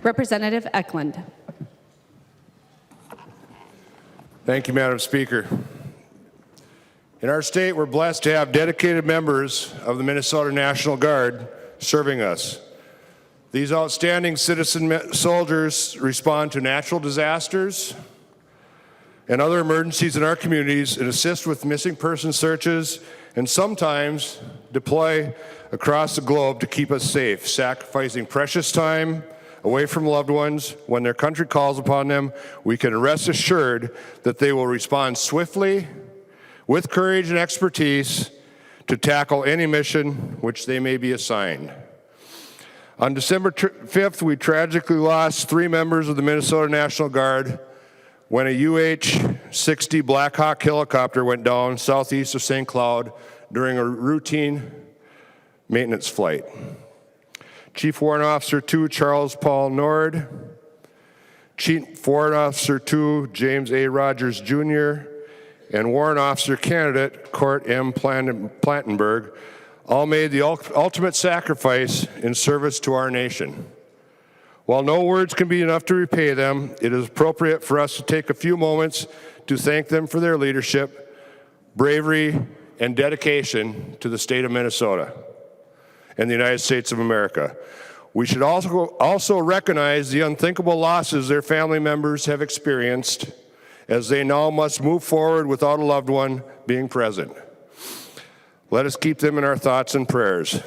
Representative Eklund. Thank you, Madam Speaker. In our state, we're blessed to have dedicated members of the Minnesota National Guard serving us. These outstanding citizen soldiers respond to natural disasters and other emergencies in our communities and assist with missing person searches and sometimes deploy across the globe to keep us safe, sacrificing precious time away from loved ones. When their country calls upon them, we can rest assured that they will respond swiftly, with courage and expertise, to tackle any mission which they may be assigned. On December 5th, we tragically lost 3 members of the Minnesota National Guard when a UH-60 Black Hawk helicopter went down southeast of St. Cloud during a routine maintenance flight. Chief Warrant Officer 2 Charles Paul Nord, Chief Warrant Officer 2 James A. Rogers Jr., and Warrant Officer Candidate Kort M. Plantenberg all made the ultimate sacrifice in service to our nation. While no words can be enough to repay them, it is appropriate for us to take a few moments to thank them for their leadership, bravery, and dedication to the state of Minnesota and the United States of America. We should also recognize the unthinkable losses their family members have experienced as they now must move forward without a loved one being present. Let us keep them in our thoughts and prayers.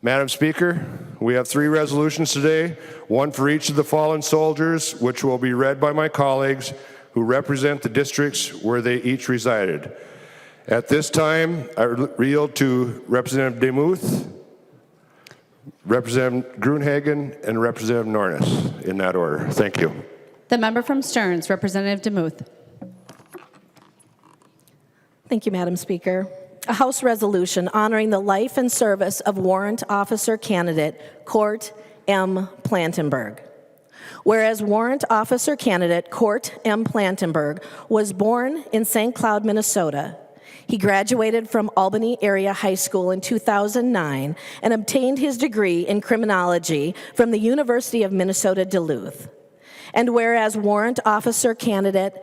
Madam Speaker, we have 3 resolutions today, one for each of the fallen soldiers, which will be read by my colleagues who represent the districts where they each resided. At this time, I yield to Representative DeMuth, Representative Gruenhagen, and Representative Nornis, in that order. Thank you. The member from Stearns, Representative DeMuth. Thank you, Madam Speaker. A House resolution honoring the life and service of Warrant Officer Candidate Kort M. Plantenberg. Whereas Warrant Officer Candidate Kort M. Plantenberg was born in St. Cloud, Minnesota. He graduated from Albany Area High School in 2009 and obtained his degree in criminology from the University of Minnesota Duluth. And whereas Warrant Officer Candidate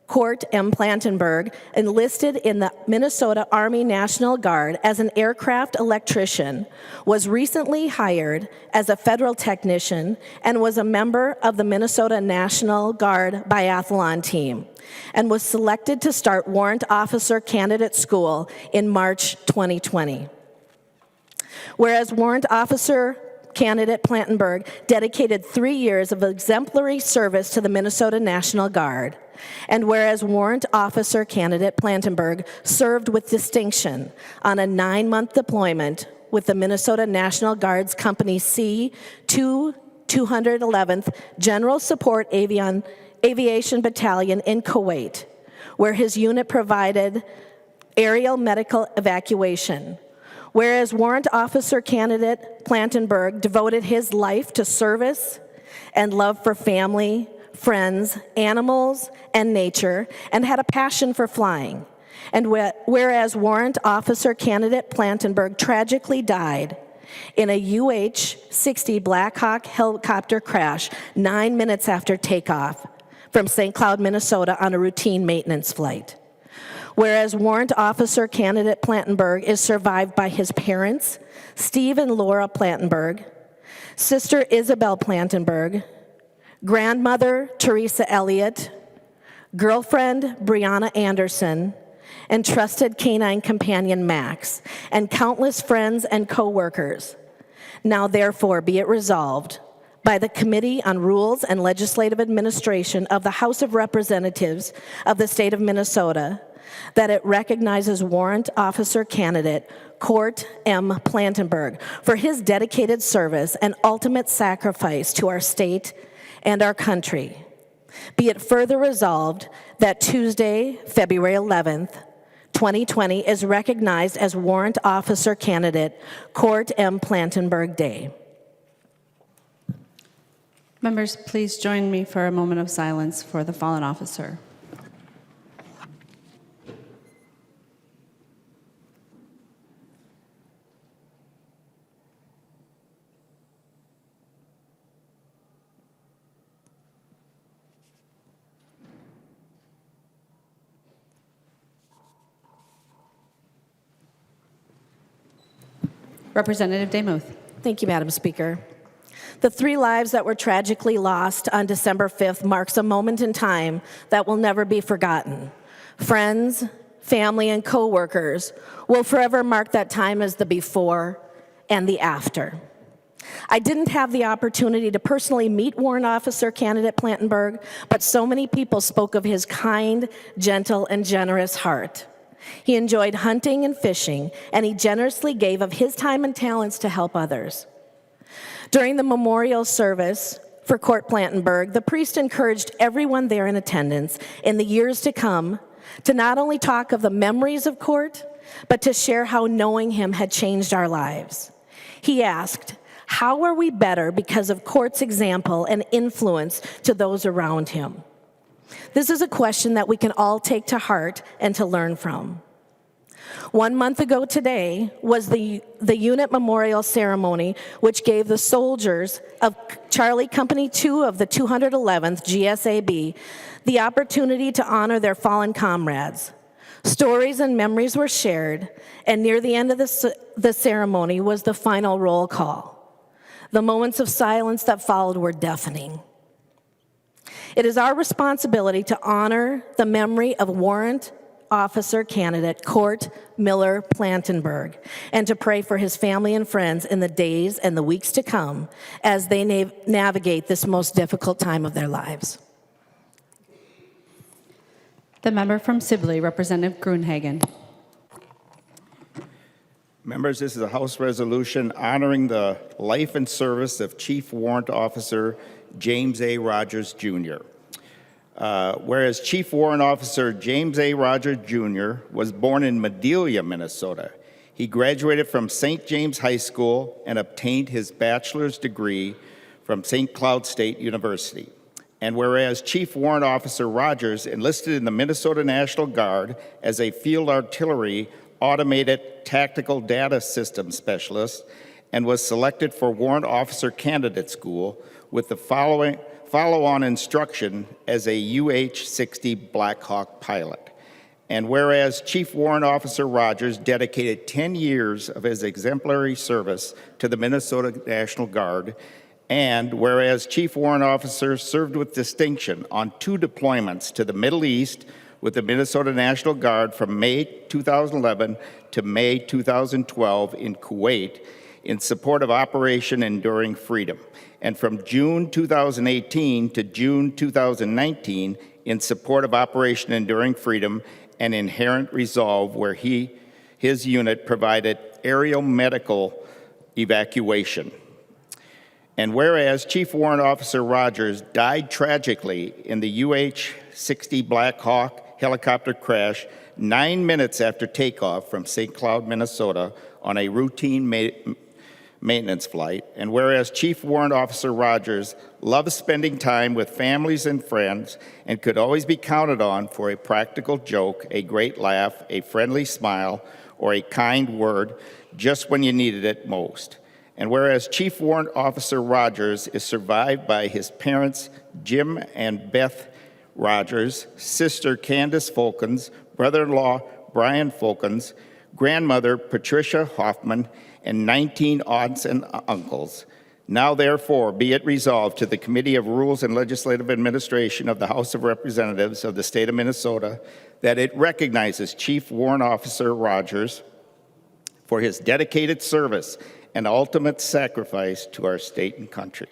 Kort M. Plantenberg enlisted in the Minnesota Army National Guard as an aircraft electrician, was recently hired as a federal technician, and was a member of the Minnesota National Guard biathlon team, and was selected to start Warrant Officer Candidate School in March 2020. Whereas Warrant Officer Candidate Plantenberg dedicated 3 years of exemplary service to the Minnesota National Guard. And whereas Warrant Officer Candidate Plantenberg served with distinction on a 9-month deployment with the Minnesota National Guard's Company C 211th General Support Aviation Battalion in Kuwait, where his unit provided aerial medical evacuation. Whereas Warrant Officer Candidate Plantenberg devoted his life to service and love for family, friends, animals, and nature, and had a passion for flying. And whereas Warrant Officer Candidate Plantenberg tragically died in a UH-60 Black Hawk helicopter crash 9 minutes after takeoff from St. Cloud, Minnesota on a routine maintenance flight. Whereas Warrant Officer Candidate Plantenberg is survived by his parents, Steve and Laura Plantenberg, sister Isabel Plantenberg, grandmother Teresa Elliott, girlfriend Brianna Anderson, and trusted canine companion Max, and countless friends and co-workers. Now therefore be it resolved by the Committee on Rules and Legislative Administration of the House of Representatives of the State of Minnesota that it recognizes Warrant Officer Candidate Kort M. Plantenberg for his dedicated service and ultimate sacrifice to our state and our country. Be it further resolved that Tuesday, February 11th, 2020 is recognized as Warrant Officer Candidate Kort M. Plantenberg Day. Members, please join me for a moment of silence for the fallen officer. Representative Demuth. Thank you, Madam Speaker. The 3 lives that were tragically lost on December 5th marks a moment in time that will never be forgotten. Friends, family, and coworkers will forever mark that time as the before and the after. I didn't have the opportunity to personally meet Warrant Officer candidate Plantenberg, but so many people spoke of his kind, gentle, and generous heart. He enjoyed hunting and fishing, and he generously gave of his time and talents to help others. During the memorial service for Kort Plantenberg, the priest encouraged everyone there in attendance in the years to come to not only talk of the memories of Kort, but to share how knowing him had changed our lives. He asked, how are we better because of Kort's example and influence to those around him? This is a question that we can all take to heart and to learn from. 1 month ago today was the unit memorial ceremony, which gave the soldiers of Charlie Company 2 of the 211th GSAB the opportunity to honor their fallen comrades. Stories and memories were shared, and near the end of the ceremony was the final roll call. The moments of silence that followed were deafening. It is our responsibility to honor the memory of Warrant Officer candidate Kort Miller Plantenberg and to pray for his family and friends in the days and the weeks to come as they navigate this most difficult time of their lives. The member from Sibley, Representative Gruenhagen. Members, this is a House resolution honoring the life and service of Chief Warrant Officer James A. Rogers, Jr. Whereas Chief Warrant Officer James A. Rogers, Jr. was born in Madelia, Minnesota. He graduated from St. James High School and obtained his bachelor's degree from St. Cloud State University. And whereas Chief Warrant Officer Rogers enlisted in the Minnesota National Guard as a field artillery automated tactical data system specialist and was selected for Warrant Officer Candidate School with the follow-on instruction as a UH-60 Black Hawk pilot. And whereas Chief Warrant Officer Rogers dedicated 10 years of his exemplary service to the Minnesota National Guard, and whereas Chief Warrant Officer served with distinction on 2 deployments to the Middle East with the Minnesota National Guard from May 2011 to May 2012 in Kuwait in support of Operation Enduring Freedom, and from June 2018 to June 2019 in support of Operation Enduring Freedom and Inherent Resolve, where his unit provided aerial medical evacuation. And whereas Chief Warrant Officer Rogers died tragically in the UH-60 Black Hawk helicopter crash 9 minutes after takeoff from St. Cloud, Minnesota on a routine maintenance flight, and whereas Chief Warrant Officer Rogers loved spending time with families and friends and could always be counted on for a practical joke, a great laugh, a friendly smile, or a kind word just when you needed it most. And whereas Chief Warrant Officer Rogers is survived by his parents, Jim and Beth Rogers, sister Candace Folkens, brother-in-law Brian Folkens, grandmother Patricia Hoffman, and 19 aunts and uncles. Now, therefore, be it resolved to the Committee of Rules and Legislative Administration of the House of Representatives of the state of Minnesota that it recognizes Chief Warrant Officer Rogers for his dedicated service and ultimate sacrifice to our state and country.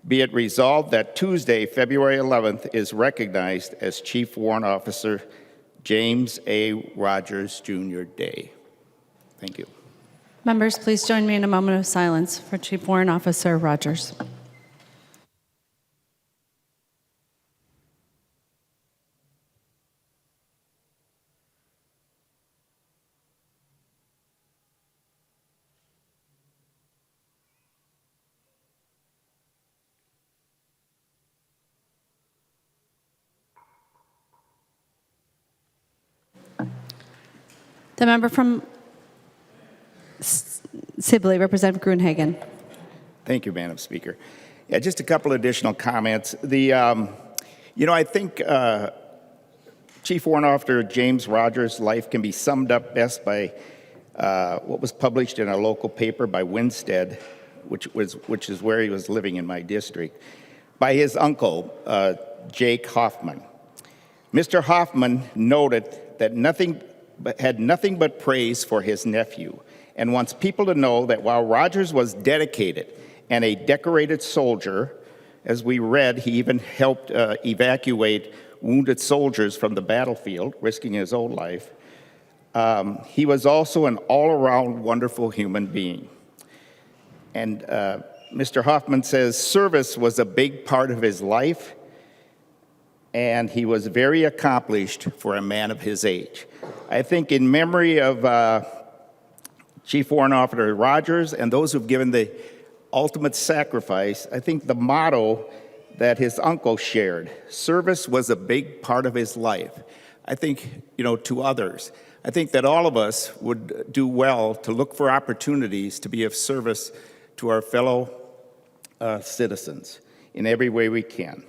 Be it resolved that Tuesday, February 11th, is recognized as Chief Warrant Officer James A. Rogers, Jr. Day. Thank you. Members, please join me in a moment of silence for Chief Warrant Officer Rogers. The member from Sibley, Representative Gruenhagen. Thank you, Madam Speaker. Yeah, just a couple additional comments. I think Chief Warrant Officer James Rogers' life can be summed up best by what was published in a local paper by Winstead, which is where he was living in my district, by his uncle, Jake Hoffman. Mr. Hoffman noted that had nothing but praise for his nephew and wants people to know that while Rogers was dedicated and a decorated soldier, as we read, he even helped evacuate wounded soldiers from the battlefield, risking his own life, he was also an all-around wonderful human being. And Mr. Hoffman says service was a big part of his life, and he was very accomplished for a man of his age. I think in memory of Chief Warrant Officer Rogers and those who've given the ultimate sacrifice, I think the motto that his uncle shared, service was a big part of his life. I think, to others, I think that all of us would do well to look for opportunities to be of service to our fellow citizens in every way we can.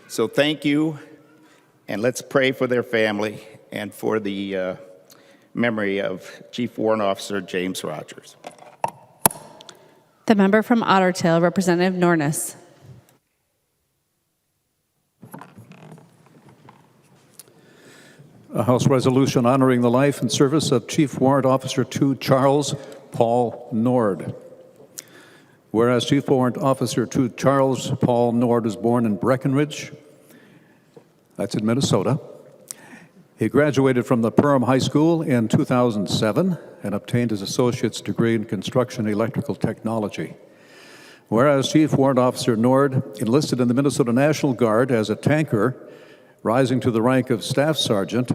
So thank you, and let's pray for their family and for the memory of Chief Warrant Officer James Rogers. The member from Ottertail, Representative Nornis. A House resolution honoring the life and service of Chief Warrant Officer II Charles Paul Nord. Whereas Chief Warrant Officer II Charles Paul Nord was born in Breckenridge, that's in Minnesota. He graduated from the Perham High School in 2007 and obtained his associate's degree in construction electrical technology. Whereas Chief Warrant Officer Nord enlisted in the Minnesota National Guard as a tanker, rising to the rank of Staff Sergeant,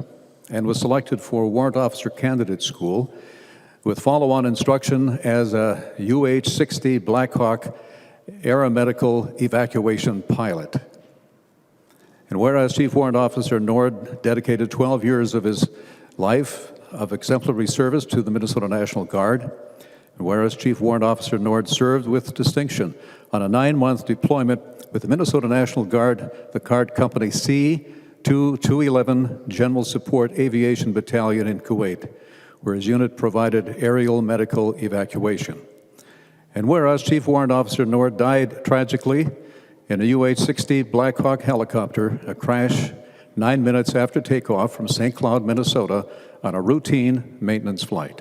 and was selected for Warrant Officer Candidate School with follow-on instruction as a UH-60 Black Hawk aeromedical evacuation pilot. And whereas Chief Warrant Officer Nord dedicated 12 years of his life of exemplary service to the Minnesota National Guard, and whereas Chief Warrant Officer Nord served with distinction on a 9-month deployment with the Minnesota National Guard, the Card Company C-211 General Support Aviation Battalion in Kuwait, where his unit provided aerial medical evacuation. And whereas Chief Warrant Officer Nord died tragically in a UH-60 Black Hawk helicopter, a crash 9 minutes after takeoff from St. Cloud, Minnesota, on a routine maintenance flight.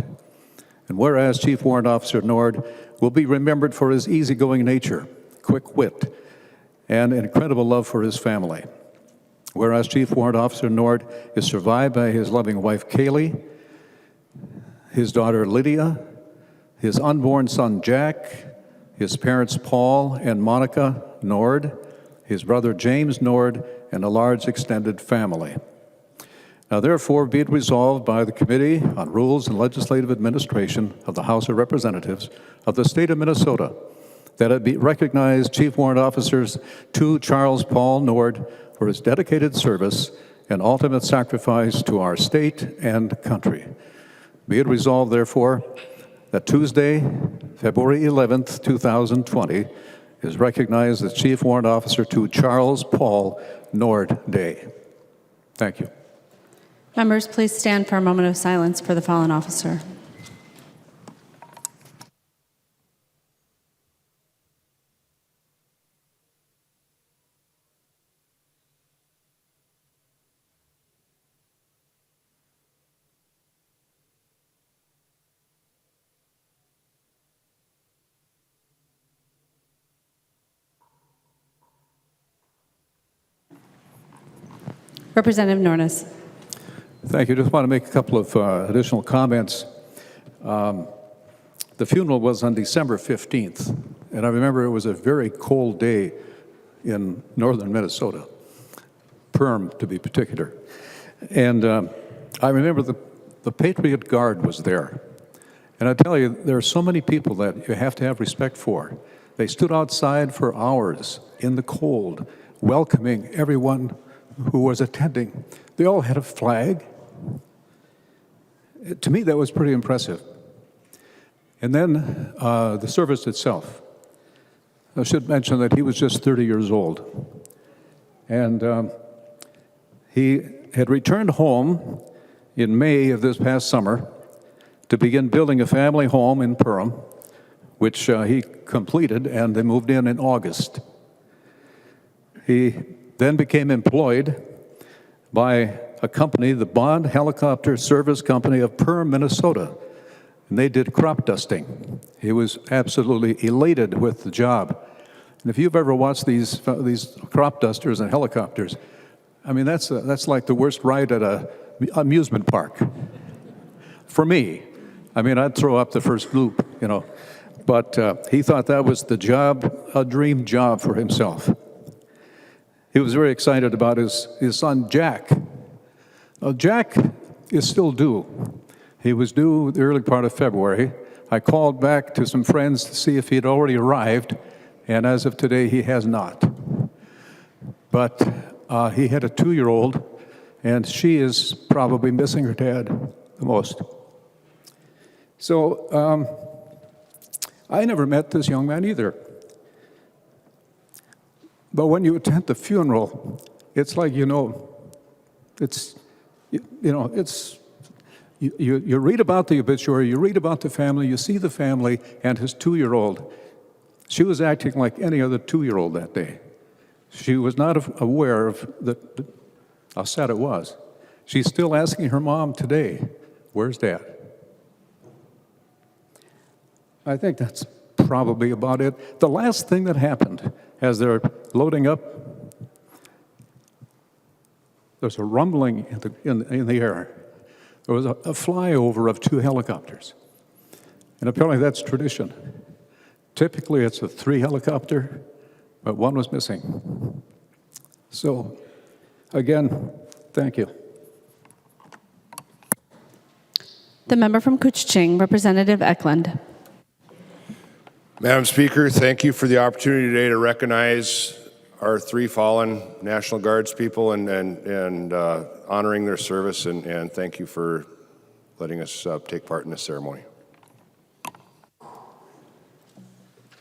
And whereas Chief Warrant Officer Nord will be remembered for his easygoing nature, quick wit, and incredible love for his family. Whereas Chief Warrant Officer Nord is survived by his loving wife, Kaylee, his daughter, Lydia, his unborn son, Jack, his parents, Paul and Monica Nord, his brother, James Nord, and a large extended family. Now, therefore, be it resolved by the Committee on Rules and Legislative Administration of the House of Representatives of the state of Minnesota that it be recognized Chief Warrant Officers II Charles Paul Nord for his dedicated service and ultimate sacrifice to our state and country. Be it resolved, therefore, that Tuesday, February 11th, 2020, is recognized as Chief Warrant Officer II Charles Paul Nord Day. Thank you. Members, please stand for a moment of silence for the fallen officer. Representative Nornis. Thank you. Just want to make a couple of additional comments. The funeral was on December 15th, and I remember it was a very cold day in northern Minnesota, Perham to be particular. And I remember the Patriot Guard was there. And I tell you, there are so many people that you have to have respect for. They stood outside for hours in the cold, welcoming everyone who was attending. They all had a flag. To me, that was pretty impressive. And then the service itself. I should mention that he was just 30 years old. And he had returned home in May of this past summer to begin building a family home in Perham, which he completed, and they moved in August. He then became employed by a company, the Bond Helicopter Service Company of Perham, Minnesota, and they did crop dusting. He was absolutely elated with the job. And if you've ever watched these crop dusters and helicopters, I mean, that's like the worst ride at an amusement park. For me, I mean, I'd throw up the first loop, you know. But he thought that was the job, a dream job for himself. He was very excited about his son, Jack. Jack is still due. He was due the early part of February. I called back to some friends to see if he had already arrived, and as of today, he has not. But he had a 2-year-old, and she is probably missing her dad the most. So I never met this young man either. But when you attend the funeral, it's like, you read about the obituary, you read about the family, you see the family and his 2-year-old. She was acting like any other 2-year-old that day. She was not aware of how sad it was. She's still asking her mom today, "Where's Dad?" I think that's probably about it. The last thing that happened as they're loading up, there's a rumbling in the air. There was a flyover of 2 helicopters. And apparently that's tradition. Typically it's a 3 helicopter, but 1 was missing. So, again, thank you. The member from Kuching, Representative Eklund. Madam Speaker, thank you for the opportunity today to recognize our 3 fallen National Guards people and honoring their service, and thank you for letting us take part in this ceremony.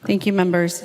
Thank you, members.